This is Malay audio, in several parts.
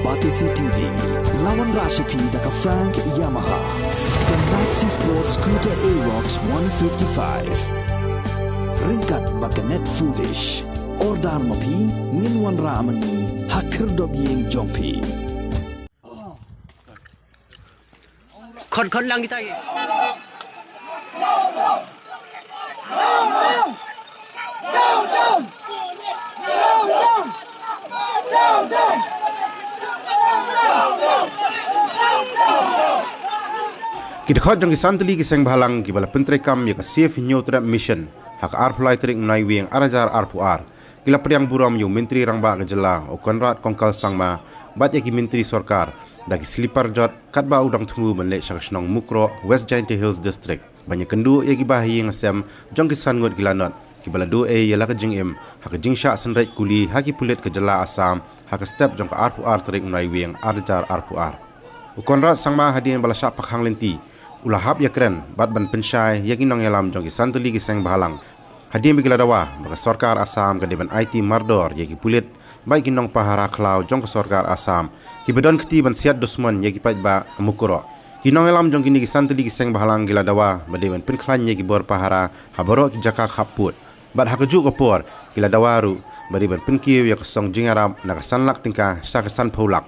Batisi TV, lawan Rashipi daka Frank Yamaha, dan Maxi Sports Scooter Aerox 155. Ringkat baka net foodish, ordar mapi, nginwan ramani, hakir dobyeng jompi. Kon lang kita lagi. Kita khot jong kisanteli kiseng bahalang kibala pentrekam ya ka safe nyotra mission hak arpulai tering nai wieng arajar arpuar kila priang buram yu menteri rangba kejela o Konrad Kongkal Sangma bat ya ki menteri sorkar daki slipar jot katba udang tunggu menlek syakasnong mukro West Giant Hills District banyak kendu ya ki bahi ngasem jong kisan ngot gilanot kibala do ya la kejing im hak kejing syak senrek kuli haki pulit kejela Assam hak step jong ka arpuar tering nai wieng arajar arpuar o Konrad Sangma hadin bala syak pakhang lenti ulah hab ya keren bat ban pensyai yakin nong yalam jong kisanteli kiseng bahalang hadim bigila dawa baka sorkar Assam ke deban IT mardor yaki pulit baik nong pahara klau jong ke sorkar Assam ki bedon keti ban siat dusman yaki pait ba mukuro ki nong yalam jong kini kisanteli kiseng bahalang gila dawa badeban penklan yaki bor pahara habaro ki jaka khaput bat hakaju kopor gila dawaru badeban penkiu ya kesong jingarab na kasanlak tingka sa kesan paulak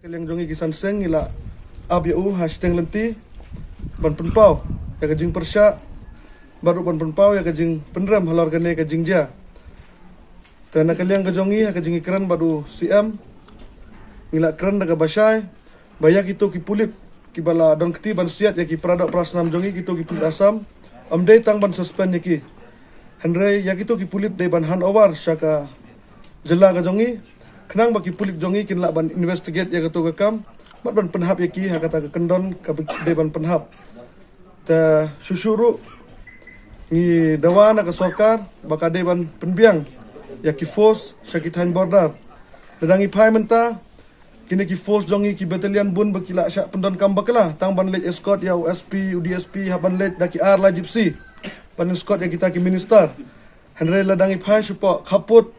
Kalian jongi kisan seng ila abu hashtag lenti ban penpau ya kajing persya baru ban penpau ya kajing penram halor kene kajing ja tanah kalian kajongi ya kajing keren baru CM ila keren daga basai bayak itu ki pulit ki bala don keti ban siat ya ki produk prasnam jongi gitu ki pulit Assam amdei tang ban suspend ya ki Henry ya gitu ki pulit de ban handover syaka jela kajongi kenang bagi pulik jongi kin lak ban investigate ya ketua kam mat ban penhap ya ki ha kata ke kendon ka de ban penhap ta susuru ni dawana ka sorkar baka de ban penbiang ya ki force sakit han border dadangi pai menta kini ki force jongi ki battalion bun bakila syak pendon kam bakala tang ban late escort ya USP UDSP ha ban late daki ar la gypsy ban escort ya kita ki minister henry ladangi pai support kaput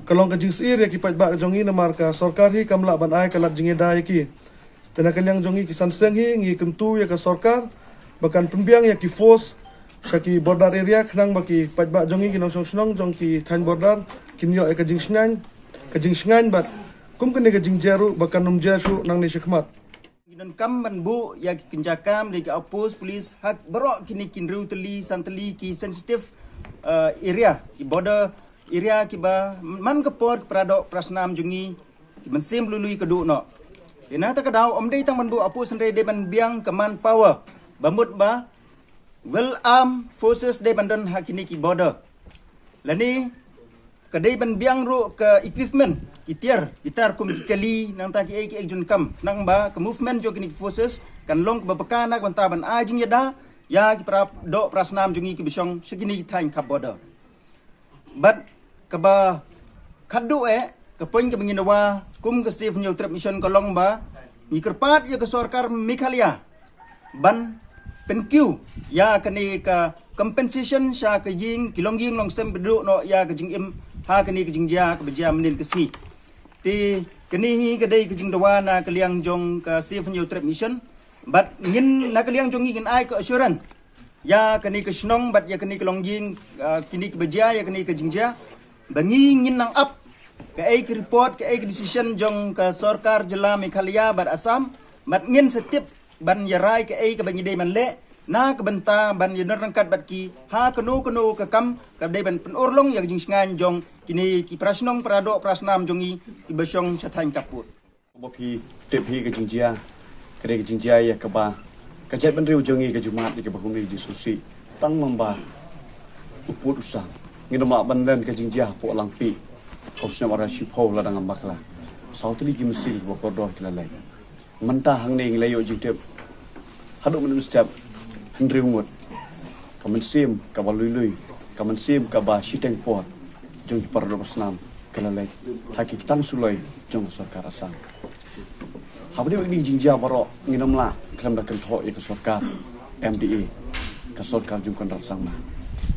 kalong kajing sir ya kipat bak jongi na marka sorkar hi kamla ban ai kalat jinge dai ki tena kanyang jongi kisan seng hi ngi kentu ya ka sorkar bakan pembiang ya ki force syaki border area khnang baki pat bak jongi kinong song jong ki than border kinyo ya kajing snan bat kum kene kajing jaru bakan num jasu nang ni syakmat ginan kam ban bu ya ki kenjakam de ka opus police hak berok kini kinru teli santeli ki sensitive area ki border area kiba man kepot pradok prasnam jungi mensim lului keduk no ina ta kadau omdei tang manbu apu senre de ban biang command power bamut ba well armed forces de bandon hakini ki border lani kadai ban biang ru ke equipment kitir gitar kum kali nang ta ki ek jun kam nang ba ke movement jo kini forces kan long ba pakana kan ta ban ajing yada ya ki pra do prasnam jungi ki bisong segini thain kap border but kaba kadu kepoin ke menginawa kum ke safe new trip mission kolong ba ni kerpat ya ke sorkar Meghalaya ban penkiu ya kani ka compensation sya ke jing kilong jing long sem beduk no ya ke jing im ha kani ke jing ja ke beja menil ke si ti kani hi ke dai ke jing dawana ke liang jong ke safe new trip mission bat ngin na ke liang jong ngin ai ke assurance ya kani ke snong bat ya kani ke long jing kini ke beja ya kani ke jing ja bangi ngin nang up ke ek report ke ek decision jong ke sorkar jela Meghalaya bar Assam mat ngin setip ban yarai ke ek bangi dei man le na ke benta ban yener rangkat bat ki ha kenu ke kam ke dei ban penorlong ya jing sngan jong kini ki prasnong pradok prasnam jongi ki besong chathain kaput bopi tepi ke jingjia ke jingjia ya ke ba ke jet ban riu jongi ke jumat ke bahum ri susi tang lomba uput usang ngidama bandan ke jingjia po langpi kosnya wara shipo la dengan bakla sautli ki mesil bokodor kilalai mentah hang ning layo jitep haduk men ustab ndri ngut kamen sim ka balului kamen sim ka ba shiteng pot jong pardo Islam kilalai hakik tang sulai jong sorkar Assam habis ini jingjia baru nginam lah kelam dah kentok ya kesorkar MDA kesorkar jungkan raksama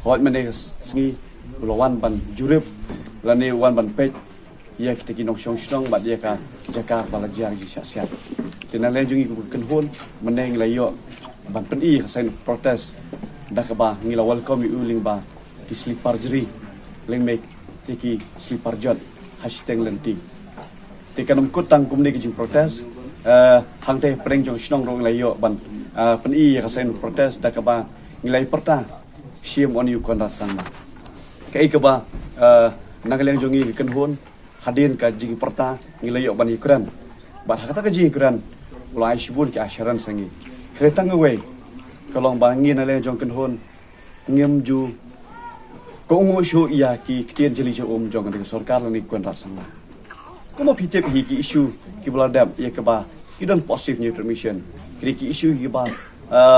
hot mana sengi lawan ban jurip lani wan ban pej ya kita kinok syong bat dia ka jakar balajar ji siap tinale jungi ku kenhon meneng layo ban pen I sen protes dah ke ba ngila welcome you ling ba ki slipper jeri ling make tiki slipper jot #lenti tikanum kutang kumni ki jing protes hang te preng jong snong rong layo ban pen I ka sen protes dah ke ba ngilai perta shame on you kon rasanga kai ke ba nagaleng jongi kenhon hadin ka jing perta ngilayo ban Ukraine bat hakata ka jing Ukraine ulai shibun ki asharan sangi kretang away kalong bangin ale jong kenhon ngem ju ko ngo sho ya ki ktien jeli jo jong dengan sarkar ni kon rasanga komo pitep hi ki issue ki bladam ya ke ba ki don positive new permission ki issue ki ba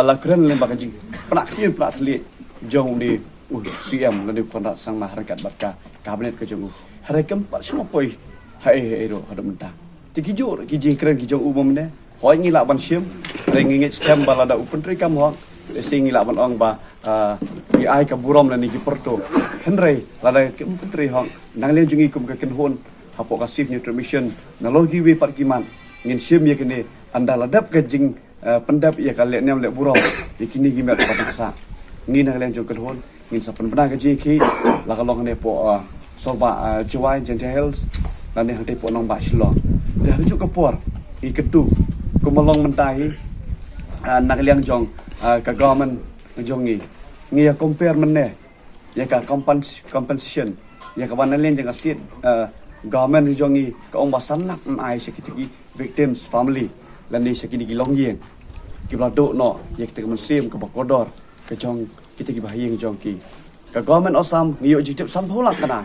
la kren le ba ka jing prak ktien prak le jong ni CM le kon rasanga harakat barka kabinet ke jong harakam par semua poi hai ro hada mentah tikijur ki jing kren ki jong umum ne hoi ngila ban sim rengingit scam balada upun trikam ho sing ngila ban ong ba ki ai ka burom la ni ki porto henry lada ki putri ho nang len jungi kum ka kenhon hapo ka sif nutrition na logi we par kiman ngin sim ye kene anda ladap ka jing pendap ya ka le nem le burom ikini ki mek pa sa ngin nang len jong kenhon ngin sa pen bana ka ji ki la ka long ne po solba juai gentle health lan ne hante po nong ba shlo dia rujuk ke por I kedu kumalong mentahi nak liang jong ka government jongi ngia compare menne ya ka compensation ya ka banan len jang state government jongi ka ong basan lak ai sekitiki victims family lan ni sekitiki long yeng ki blado no ya kita mensim ka bakodor ka jong kita ki bahayeng jong ki ka government osam ngiyo jitip sam holak kana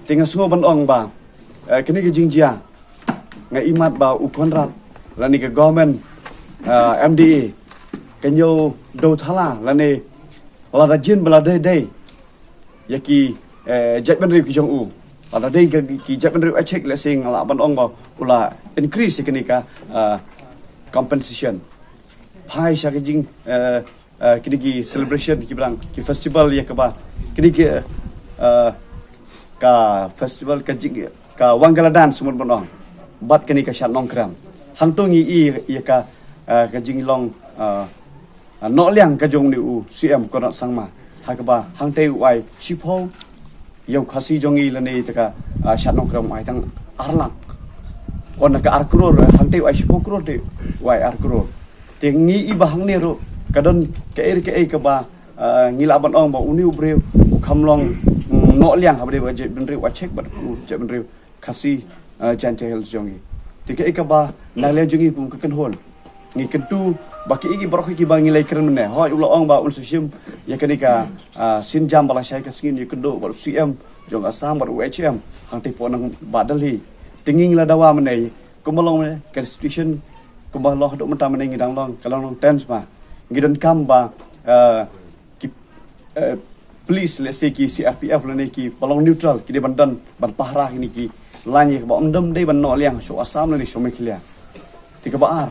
tinggal semua ban ong ba kini ki jingjia ngai imat ba ukonrat lani ke government MDA kenyo do thala lani lada jin belada day yaki jatban riu ki jong u lada day ki jatban riu achek le sing la ban ong ba ula increase kini ka compensation pai sha ke jing kini ki celebration ki brang ki festival ya ke ba kini ki ka festival ka jing ka wangala dance mun ban ong bat kini ka shat nongkram hang tongi I ka jing long no liang ka jong ni u CM ko sangma ha ka ba hang te wai chipo yau khasi jong I lani ta ka shat nongkram ai tang arlak on ka ar crore hang te wai chipo crore de wai ar crore tingi I ba hang ne ro ka don ka ka ba ngila ban ong ba uni ubreu khamlong no liang ha ba je ben re wa check ba je ben re khasi chante hel jongi tika ikaba nale jongi pum ka kenhol ngi kentu baki igi barok ki bangi lai keren mene hoi ulo ong ba un sim ya kanika sin jam bala shai ka skin ni kendo ba CM jong asam ba UHM hang te po nang badal hi tinging la dawa mene kumalong mene ka situation kumalong do menta mene ngi dang long kalong tense ma ngi don kam ba ki police let's say ki CRPF la ne ki palong neutral ki de bandan ban pahrah ni ki lanye ba omdam dei ban no liang so asam ni so meklia tika ba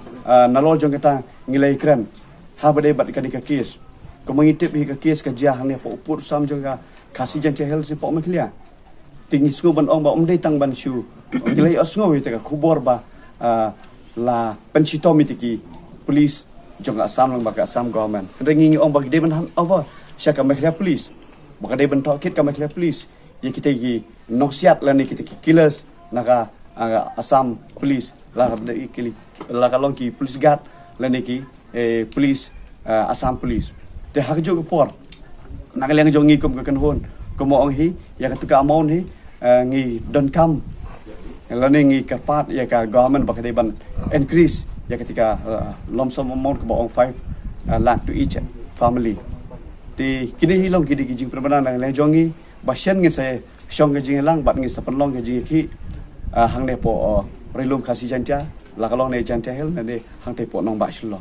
nalo jong kata ngilai kren ha ba dei bat ka kes ko mangitip hi ka kes ka jah ne po pur sam jong ka kasi jan chehel si po meklia tingi sku ban ong ba omdei tang ban shu ngilai osngo wi tika khubor ba la penchitomi tiki police jong asam lang ba ka asam government ringi ong ba dei ban han over sya ka meklia police ba dei ban tokit ka meklia police ya kita ki nosiat la ni kita ki killers naka asam police la ka long ki police guard la ni ki police asam police te hak jo ko por nak leng jo ngi kum ka kan hon ko mo ong hi ya ka tuka amon hi ngi don kam la ni ngi karpat ya ka government ba ka ban increase ya ketika lump sum amount ko ong 5 lakh to each family ti kini hi long ki di jing perbanan lang leng jo ngi basyan ngi saya shong ke jing lang bat ngi sapan long ke jing ki hang ne po rilum khasi janja la kalong ne janja hel ne hang te po nong ba shlo